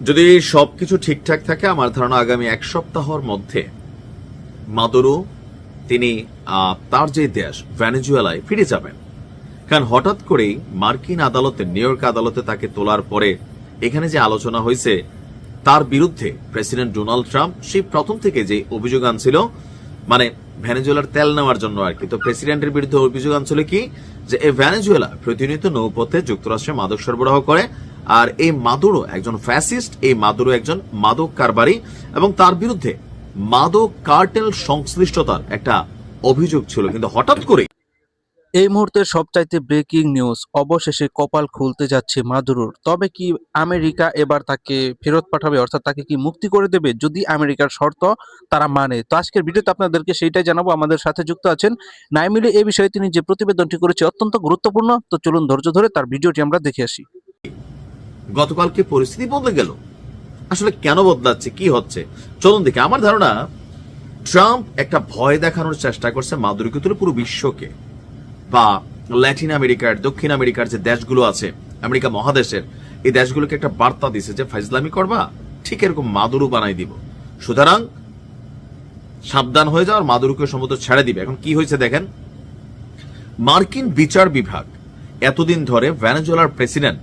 যদি সবকিছু ঠিকঠাক থাকে আমার ধারণা আগামী এক সপ্তাহের মধ্যে মাদুরো তিনি তার যে দেশ ভেনেজুয়েলায় ফিরে যাবেন। কারণ হঠাৎ করেই মার্কিন আদালতে, নিউ ইয়র্ক আদালতে তাকে তোলার পরে এখানে যে আলোচনা হয়েছে তার বিরুদ্ধে প্রেসিডেন্ট ডোনাল্ড ট্রাম্প সেই প্রথম থেকে যে অভিযোগ আনছিল, মানে ভেনেজুয়েলার তেল নেওয়ার জন্য আর কি, তো প্রেসিডেন্টের বিরুদ্ধে অভিযোগ আনছিল কি যে এই ভেনেজুয়েলা প্রতিনিয়ত নৌপথে যুক্তরাষ্ট্রে মাদক সরবরাহ করে, আর এই মাদুরো একজন ফ্যাসিস্ট, এই মাদুরো একজন মাদক কারবারি এবং তার বিরুদ্ধে মাদক কার্টেল সংশ্লিষ্টতার একটা অভিযোগ ছিল। কিন্তু হঠাৎ করে এই মুহূর্তের সবচাইতে ব্রেকিং নিউজ, অবশেষে কপাল খুলতে যাচ্ছে মাদুরোর। তবে কি আমেরিকা এবার তাকে ফেরত পাঠাবে, অর্থাৎ তাকে কি মুক্তি করে দেবে যদি আমেরিকার শর্ত তারা মানে? তো আজকের ভিডিওতে আপনাদেরকে সেইটাই জানাবো। আমাদের সাথে যুক্ত আছেন নাইমিলি। এই বিষয়ে তিনি যে প্রতিবেদনটি করেছে অত্যন্ত গুরুত্বপূর্ণ। তো চলুন ধৈর্য ধরে তার ভিডিওটি আমরা দেখে আসি। গতকালকে পরিস্থিতি বদলে গেল। আসলে কেন বদলাচ্ছে, কি হচ্ছে, চলুন দেখে। আমার ধারণা ট্রাম্প একটা ভয় দেখানোর চেষ্টা করছে মাদুরোকে তুলে পুরো বিশ্বকে, বা ল্যাটিন আমেরিকার, দক্ষিণ আমেরিকার যে দেশগুলো আছে, আমেরিকা মহাদেশের এই দেশগুলোকে একটা বার্তা দিছে যে ফাইজলামি করবা, ঠিক এরকম মাদুরো বানাই দিব, সুতরাং সাবধান হয়ে যাও, আর মাদুরোকে সম্ভবত ছেড়ে দিবে। এখন কি হয়েছে দেখেন, মার্কিন বিচার বিভাগ এতদিন ধরে ভেনেজুয়েলার প্রেসিডেন্ট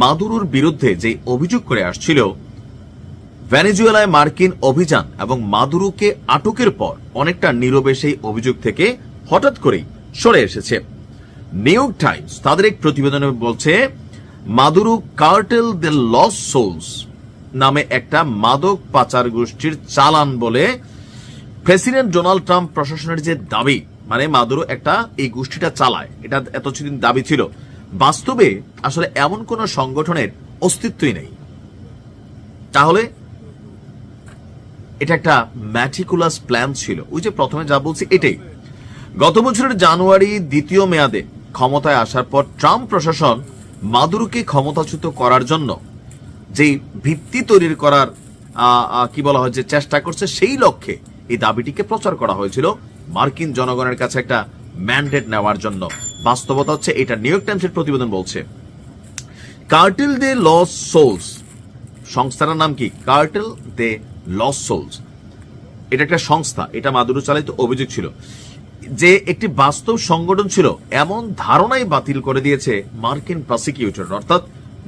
মাদুরোর বিরুদ্ধে যে অভিযোগ করে আসছিল, ভেনেজুয়েলায় মার্কিন অভিযান এবং মাদুরোকে আটকের পর অনেকটা নীরবে সেই অভিযোগ থেকে হঠাৎ করেই সরে এসেছে। নিউ ইয়র্ক টাইমস তাদের এক প্রতিবেদনে বলছে Maduro cartel the lost souls নামে একটা মাদক পাচার গোষ্ঠীর চালান বলে প্রেসিডেন্ট ডোনাল্ড ট্রাম্প প্রশাসনের যে দাবি, মানে মাদুরো একটা এই গোষ্ঠীটা চালায়, এটা এতদিন দাবি ছিল। বাস্তবে আসলে এমন কোন সংগঠনের অস্তিত্বই নেই। তাহলে এটা একটা ম্যাটিকুলাস প্ল্যান ছিল। ওই যে প্রথমে যা বলছি এটাই। গত বছরের জানুয়ারি দ্বিতীয় মেয়াদে ক্ষমতায় আসার পর ট্রাম্প প্রশাসন মাদুরোকে ক্ষমতাচ্যুত করার জন্য যে ভিত্তি তৈরি করার কি বলা হয় যে চেষ্টা করছে, সেই লক্ষ্যে এই দাবিটিকে প্রচার করা হয়েছিল মার্কিন জনগণের কাছে একটা ম্যান্ডেট নেওয়ার জন্য। বাস্তবতা হচ্ছে এটা নিউ ইয়র্ক টাইমসের প্রতিবেদন বলছে। কার্টেল দে লস্ট সোলস সংস্থাটার নাম কি? Cartel de lost souls. এটা একটা সংস্থা, এটা মাদুরো চালিত অভিযোগ ছিল যে একটি বাস্তব সংগঠন ছিল, এমন ধারণাই বাতিল করে দিয়েছে মার্কিন প্রসিকিউটর। অর্থাৎ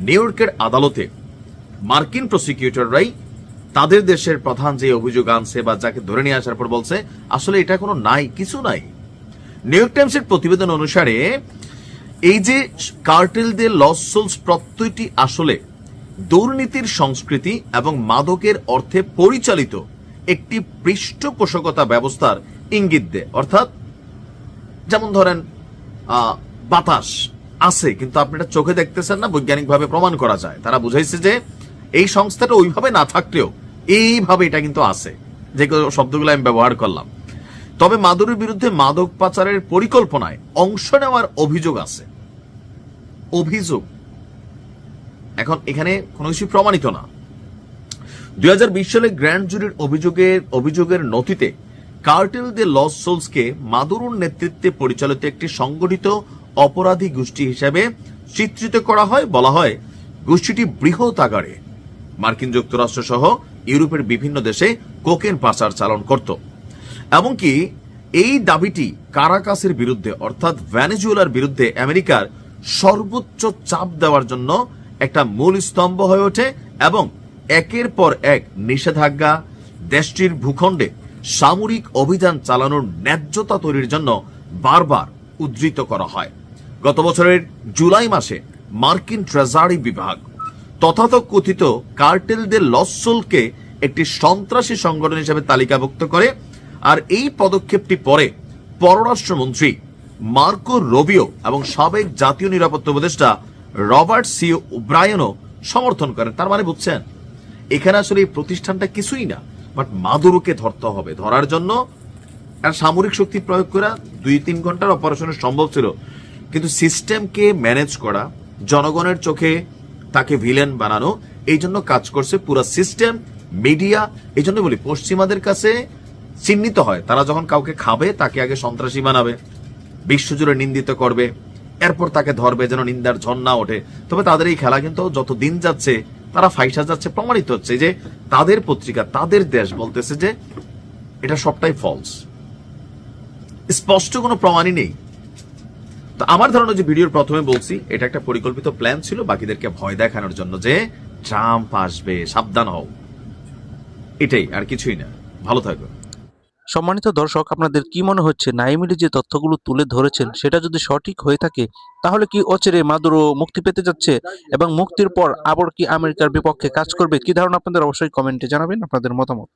নিউ ইয়র্কের আদালতে মার্কিন প্রসিকিউটররাই তাদের দেশের প্রধান যে অভিযোগ আনছে বা যাকে ধরে নিয়ে আসার পর বলছে আসলে এটা কোনো নাই, কিছু নাই। নিউ ইয়র্ক টাইমসের প্রতিবেদন অনুসারে এই যে কার্টেল দে লস্ট সোলস প্রত্যয়টি আসলে দুর্নীতির সংস্কৃতি এবং মাদকের অর্থে পরিচালিত একটি পৃষ্ঠপোষকতা ব্যবস্থার ইঙ্গিত দেয়। অর্থাৎ যেমন ধরেন বাতাস আছে কিন্তু আপনি এটা চোখে দেখতেছেন না, বৈজ্ঞানিকভাবে প্রমাণ করা যায়। তারা বুঝাইছে যে এই সংস্থাটা ওইভাবে না থাকলেও এইভাবে এটা কিন্তু আছে, যে শব্দগুলো আমি ব্যবহার করলাম। তবে মাদুরোর বিরুদ্ধে মাদক পাচারের পরিকল্পনায় অংশ নেওয়ার অভিযোগ আছে। অভিযোগ, এখন এখানে কোনো কিছু প্রমাণিত না। 2020 সালে গ্র্যান্ড জুরির অভিযোগের নথিতে কার্টেল দে লস্ট সোলসকে মাদুরোর নেতৃত্বে পরিচালিত একটি সংগঠিত অপরাধী গোষ্ঠী হিসেবে চিত্রিত করা হয়। বলা হয় গোষ্ঠীটি বৃহৎ আকারে মার্কিন যুক্তরাষ্ট্র সহ ইউরোপের বিভিন্ন দেশে কোকেন পাচার চালান করত। এমনকি এই দাবিটি কারাকাসের বিরুদ্ধে, অর্থাৎ ভেনেজুয়েলার বিরুদ্ধে আমেরিকার সর্বোচ্চ চাপ দেওয়ার জন্য একটা মূল স্তম্ভ হয়ে ওঠে এবং একের পর এক নিষেধাজ্ঞা, দেশটির ভূখণ্ডে সামরিক অভিযান চালানোর ন্যায্যতা তৈরির জন্য বারবার উদ্ধৃত করা হয়। গত বছরের জুলাই মাসে মার্কিন ট্রেজারি বিভাগ তথাকথিত কার্টেল দে লস্ট সোলসকে একটি সন্ত্রাসী সংগঠন হিসেবে তালিকাভুক্ত করে। আর এই পদক্ষেপটি পরে পররাষ্ট্রমন্ত্রী মার্কো রুবিও এবং সাবেক জাতীয় নিরাপত্তা উপদেষ্টা রবার্ট সি ওব্রায়েনও সমর্থন করেন। তার মানে বুঝছেন, এখানে আসলে এই প্রতিষ্ঠানটা কিছুই না, বাট মাদুরোকে ধরতে হবে। ধরার জন্য সামরিক শক্তি প্রয়োগ করা 2-3 ঘন্টার অপারেশনের সম্ভব ছিল, কিন্তু সিস্টেমকে ম্যানেজ করা, জনগণের চোখে তাকে ভিলেন বানানো, এই জন্য কাজ করছে পুরো সিস্টেম, মিডিয়া। এই জন্য বলি পশ্চিমাদের কাছে চিহ্নিত হয়, তারা যখন কাউকে খাবে তাকে আগে সন্ত্রাসী বানাবে, বিশ্বজুড়ে নিন্দিত করবে, এরপর তাকে ধরবে যেন নিন্দার ঝর্ণা ওঠে। তবে তাদের এই খেলা কিন্তু যত দিন যাচ্ছে তারা ফাইসা যাচ্ছে, প্রমাণিত হচ্ছে যে তাদের পত্রিকা, তাদের দেশ বলতেছে যে এটা সবটাই ফলস, স্পষ্ট কোনো প্রমাণই নেই। তো আমার ধারণা, যে ভিডিওর প্রথমে বলছি, এটা একটা পরিকল্পিত প্ল্যান ছিল বাকিদেরকে ভয় দেখানোর জন্য যে ট্রাম্প আসবে, সাবধান হও, এটাই, আর কিছুই না। ভালো থাকবে। সম্মানিত দর্শক, আপনাদের কি মনে হচ্ছে নাইমিরি যে তথ্যগুলো তুলে ধরেছেন সেটা যদি সঠিক হয়ে থাকে তাহলে কি অচিরে মাদুরো মুক্তি পেতে যাচ্ছে এবং মুক্তির পর আবার কি আমেরিকার বিপক্ষে কাজ করবে? কি ধারণা আপনাদের অবশ্যই কমেন্টে জানাবেন আপনাদের মতামত।